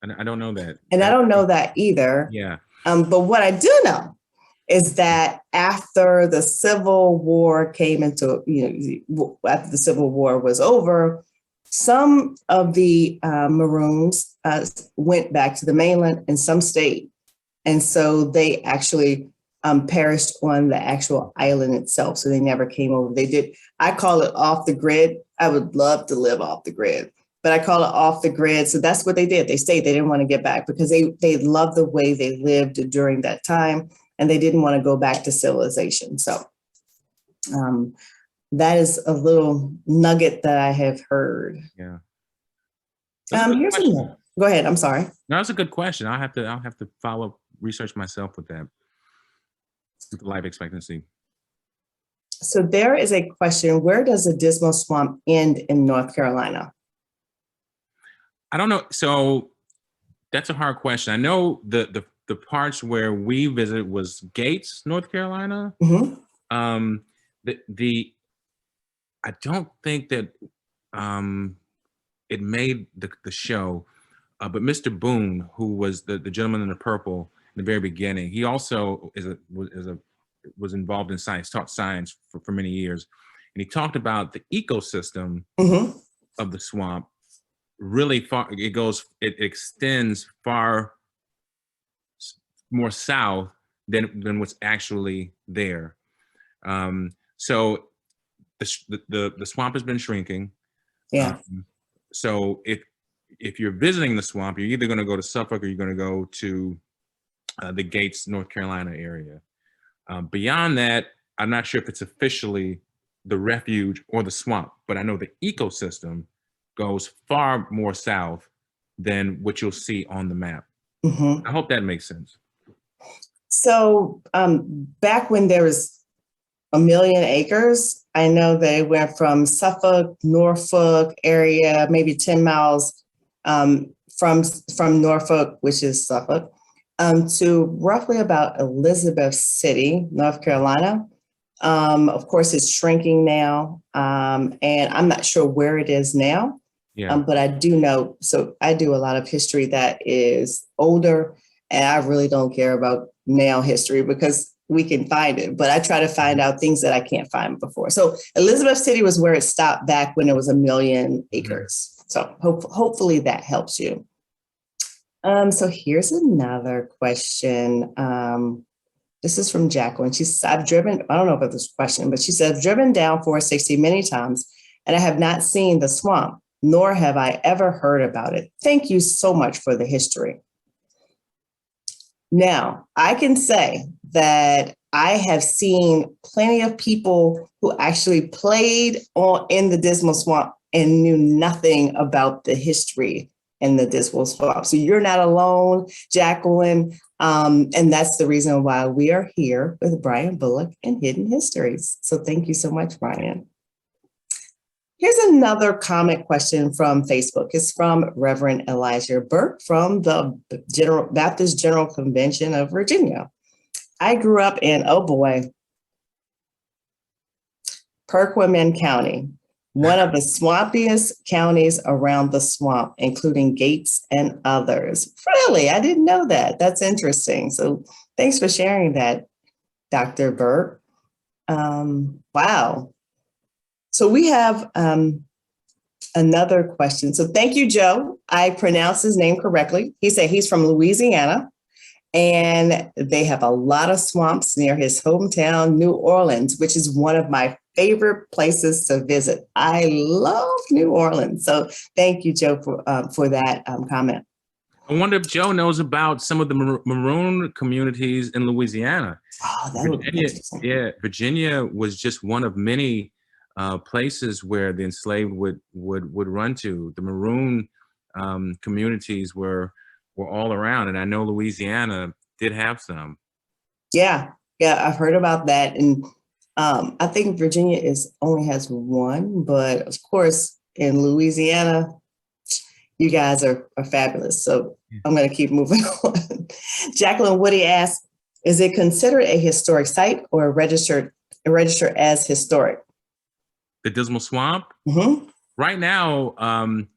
[SPEAKER 7] I don't know that.
[SPEAKER 5] And I don't know that either.
[SPEAKER 7] Yeah.
[SPEAKER 5] But what I do know is that after the Civil War came into, after the Civil War was over, some of the Maroons went back to the mainland and some stayed. And so they actually perished on the actual island itself. So they never came over. I call it off the grid. I would love to live off the grid, but I call it off the grid. So that's what they did. They stayed. They didn't want to get back because they loved the way they lived during that time and they didn't want to go back to civilization. So that is a little nugget that I have heard.
[SPEAKER 7] Yeah.
[SPEAKER 5] Here's another. Go ahead. I'm sorry.
[SPEAKER 7] No, that's a good question. I'll have to follow up, research myself with that. With the life expectancy.
[SPEAKER 5] So there is a question. Where does the Dismal Swamp end in North Carolina?
[SPEAKER 7] I don't know. So that's a hard question. I know the parts where we visited was Gates, North Carolina.
[SPEAKER 5] Mm-hmm.
[SPEAKER 7] I don't think that it made the show, but Mr. Boone, who was the gentleman in the purple in the very beginning, he also was involved in science, taught science for many years, and he talked about the ecosystem
[SPEAKER 5] mm-hmm.
[SPEAKER 7] of the swamp. Really far, it extends far more south than what's actually there. So the swamp has been shrinking.
[SPEAKER 5] Yeah.
[SPEAKER 7] So if you're visiting the swamp, you're either going to go to Suffolk or you're going to go to the Gates, North Carolina area. Beyond that, I'm not sure if it's officially the refuge or the swamp, but I know the ecosystem goes far more south than what you'll see on the map.
[SPEAKER 5] Mm-hmm.
[SPEAKER 7] I hope that makes sense.
[SPEAKER 5] So back when there was 1 million acres, I know they went from Suffolk, Norfolk area, maybe 10 miles from Norfolk, which is Suffolk, to roughly about Elizabeth City, North Carolina. Of course, it's shrinking now, and I'm not sure where it is now.
[SPEAKER 7] Yeah.
[SPEAKER 5] But I do know, so I do a lot of history that is older, and I really don't care about now history because we can find it. But I try to find out things that I can't find before. So Elizabeth City was where it stopped back when it was 1 million acres. So hopefully that helps you. So here's another question. This is from Jacqueline. She says, I've driven, I don't know about this question, but she said, I've driven down 460 many times, and I have not seen the swamp, nor have I ever heard about it. Thank you so much for the history. Now, I can say that I have seen plenty of people who actually played in the Dismal Swamp and knew nothing about the history in the Dismal Swamp. So you're not alone, Jacqueline. And that's the reason why we are here with Brian Bullock and Hidden Histories. So thank you so much, Brian. Here's another comment question from Facebook. It's from Reverend Elijah Burke from the Baptist General Convention of Virginia. I grew up in, oh boy, Perquimane County, one of the swampiest counties around the swamp, including Gates and others. Really? I didn't know that. That's interesting. So thanks for sharing that, Dr. Burke. Wow. So we have another question. So thank you, Joe. I pronounced his name correctly. He said he's from Louisiana, and they have a lot of swamps near his hometown, New Orleans, which is one of my favorite places to visit. I love New Orleans. So thank you, Joe, for that comment.
[SPEAKER 7] I wonder if Joe knows about some of the Maroon communities in Louisiana.
[SPEAKER 5] Oh, that would be interesting.
[SPEAKER 7] Yeah, Virginia was just one of many places where the enslaved would run to. The Maroon communities were all around, and I know Louisiana did have some.
[SPEAKER 5] Yeah, I've heard about that, and I think Virginia only has one, but of course in Louisiana, you guys are fabulous. So I'm going to keep moving on. Jacqueline Woody asks, is it considered a historic site or registered as historic?
[SPEAKER 7] The Dismal Swamp?
[SPEAKER 5] Mm-hmm.
[SPEAKER 7] Right now, I'm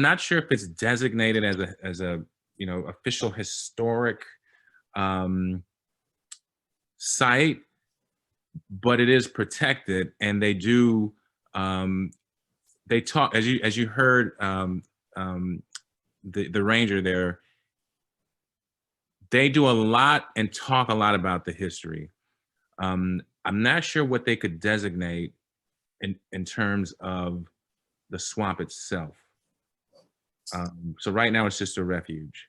[SPEAKER 7] not sure if it's designated as a official historic site, but it is protected, and they do they talk, as you heard the ranger there, they do a lot and talk a lot about the history. I'm not sure what they could designate in terms of the swamp itself. So right now it's just a refuge.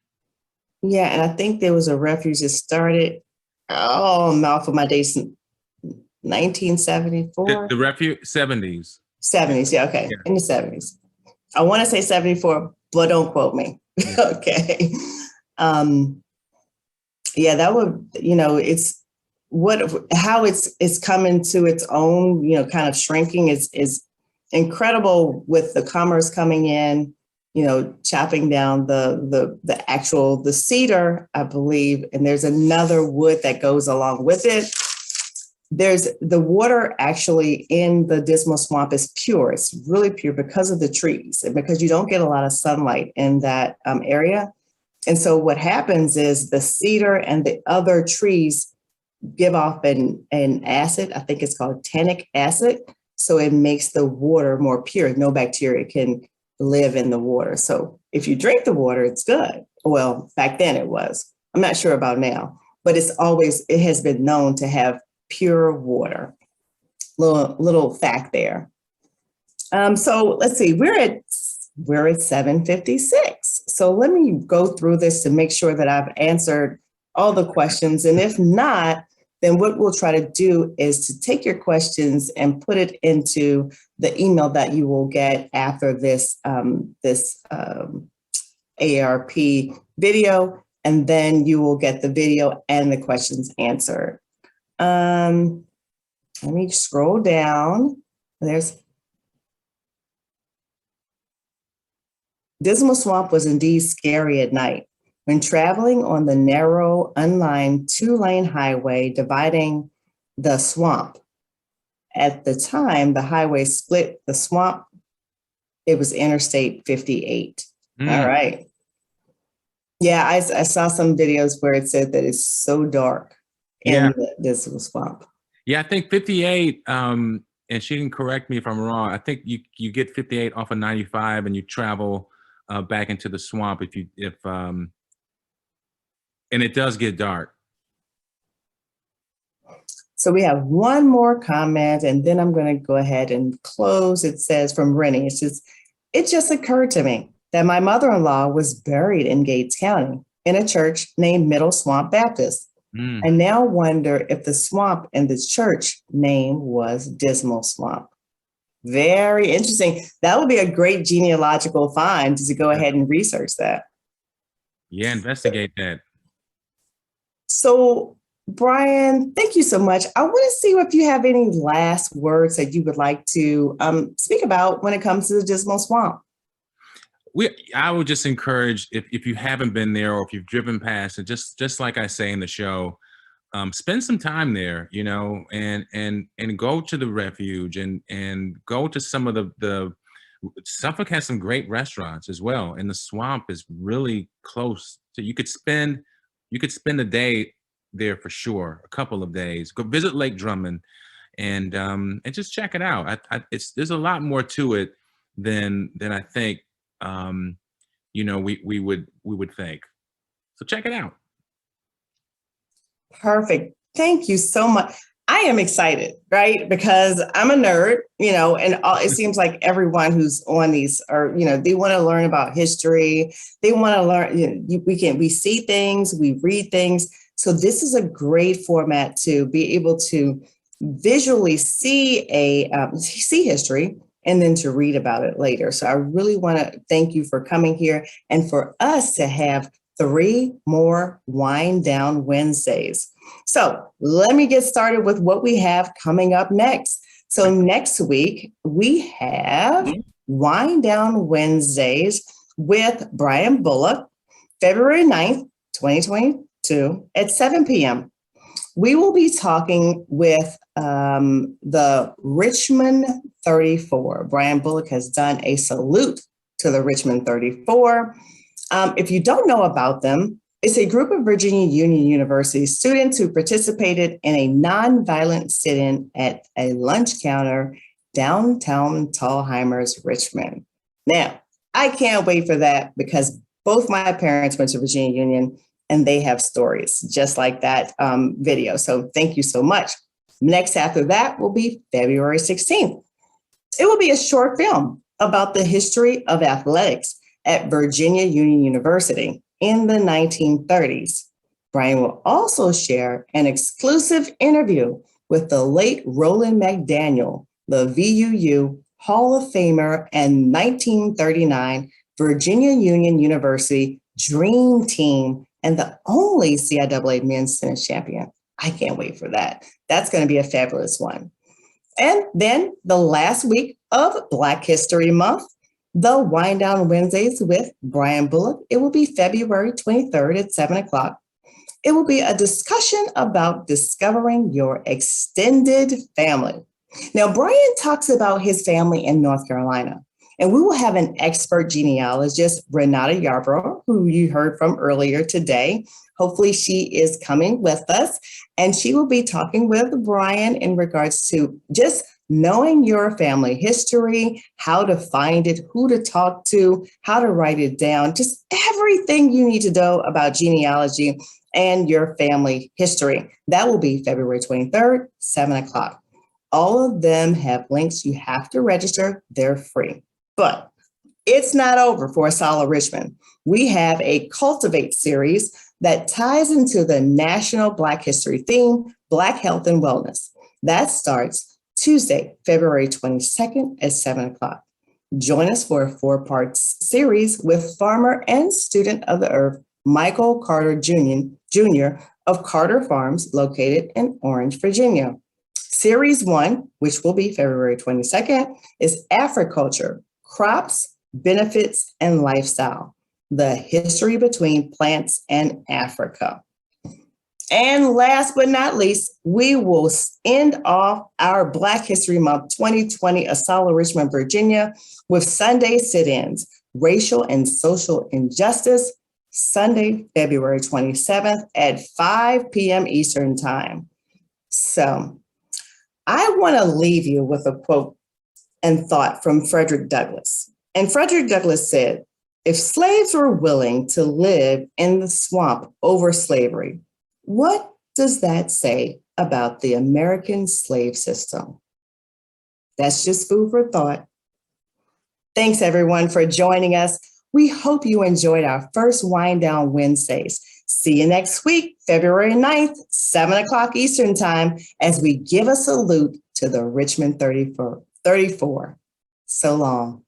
[SPEAKER 5] Yeah, and I think there was a refuge that started, mouth of my days, 1974.
[SPEAKER 7] The refuge, 70s.
[SPEAKER 5] 70s, yeah, okay, yeah. In the 70s. I want to say 74, but don't quote me. Okay. Yeah, that would, it's how it's coming to its own, kind of shrinking is incredible with the commerce coming in, chopping down the cedar, I believe, and there's another wood that goes along with it. There's the water actually in the Dismal Swamp is pure. It's really pure because of the trees and because you don't get a lot of sunlight in that area. And so what happens is the cedar and the other trees give off an acid. I think it's called tannic acid. So it makes the water more pure. No bacteria can live in the water. So if you drink the water, it's good. Well, back then it was. I'm not sure about now, but it has been known to have pure water. Little fact there. So let's see, we're at 7:56. So let me go through this to make sure that I've answered all the questions. And if not, then what we'll try to do is to take your questions and put it into the email that you will get after this AARP video, and then you will get the video and the questions answered. Let me scroll down. Dismal Swamp was indeed scary at night. When traveling on the narrow, unlined 2-lane highway dividing the swamp. At the time, the highway split the swamp. It was Interstate 58. All right. Yeah, I saw some videos where it said that it's so dark in the Dismal Swamp.
[SPEAKER 7] Yeah, I think 58, and she can correct me if I'm wrong. I think you get 58 off of 95 and you travel back into the swamp and it does get dark.
[SPEAKER 5] So we have one more comment, and then I'm going to go ahead and close. It says from Rennie, it just occurred to me that my mother-in-law was buried in Gates County in a church named Middle Swamp Baptist. I now wonder if the swamp in the church name was Dismal Swamp. Very interesting. That would be a great genealogical find to go ahead and research that.
[SPEAKER 7] Yeah, investigate that.
[SPEAKER 5] So, Brian, thank you so much. I want to see if you have any last words that you would like to speak about when it comes to the Dismal Swamp.
[SPEAKER 7] I would just encourage, if you haven't been there or if you've driven past it, just like I say in the show, spend some time there, you know, and go to the refuge and go to some of the Suffolk has some great restaurants as well, and the swamp is really close to. You could spend a day there for sure, a couple of days. Go visit Lake Drummond, and just check it out. There's a lot more to it than I think. You know, we would think. So check it out.
[SPEAKER 5] Perfect. Thank you so much. I am excited, right? Because I'm a nerd, you know, and it seems like everyone who's on these are, you know, they want to learn about history. They want to learn, you know, we see things, we read things. So this is a great format to be able to visually see see history and then to read about it later. So I really want to thank you for coming here and for us to have 3 more Wind Down Wednesdays. So let me get started with what we have coming up next. So next week, we have Wind Down Wednesdays with Brian Bullock, February 9th, 2022 at 7 p.m. We will be talking with the Richmond 34. Brian Bullock has done a salute to the Richmond 34. If you don't know about them, it's a group of Virginia Union University students who participated in a nonviolent sit-in at a lunch counter downtown Tallheimers, Richmond. Now, I can't wait for that because both my parents went to Virginia Union and they have stories just like that video. So thank you so much. Next after that will be February 16th. It will be a short film about the history of athletics at Virginia Union University in the 1930s. Brian will also share an exclusive interview with the late Roland McDaniel, the VUU Hall of Famer and 1939 Virginia Union University Dream Team and the only CIAA men's tennis champion. I can't wait for that. That's going to be a fabulous one. And then the last week of Black History Month, the Wind Down Wednesdays with Brian Bullock. It will be February 23rd at 7 o'clock. It will be a discussion about discovering your extended family. Now, Brian talks about his family in North Carolina, and we will have an expert genealogist, Renata Yarbrough, who you heard from earlier today. Hopefully she is coming with us, and she will be talking with Brian in regards to just knowing your family history, how to find it, who to talk to, how to write it down, just everything you need to know about genealogy and your family history. That will be February 23rd, 7 o'clock. All of them have links. You have to register. They're free. But it's not over for ASALH Richmond. We have a Cultivate series that ties into the National Black History theme, Black Health and Wellness. That starts Tuesday, February 22nd at 7 o'clock. Join us for a 4-part series with farmer and student of the earth, Michael Carter Jr. of Carter Farms, located in Orange, Virginia. Series 1, which will be February 22nd, is Africulture, Crops, Benefits, and Lifestyle, the history between plants and Africa. And last but not least, we will end off our Black History Month 2020 ASALH Richmond, Virginia with Sunday sit-ins, Racial and Social Injustice, Sunday, February 27th at 5 p.m. Eastern Time. So I want to leave you with a quote and thought from Frederick Douglass. And Frederick Douglass said, "If slaves were willing to live in the swamp over slavery, what does that say about the American slave system?" That's just food for thought. Thanks everyone for joining us. We hope you enjoyed our first Wind Down Wednesdays. See you next week, February 9th, 7 o'clock Eastern Time, as we give a salute to the Richmond 34. So long.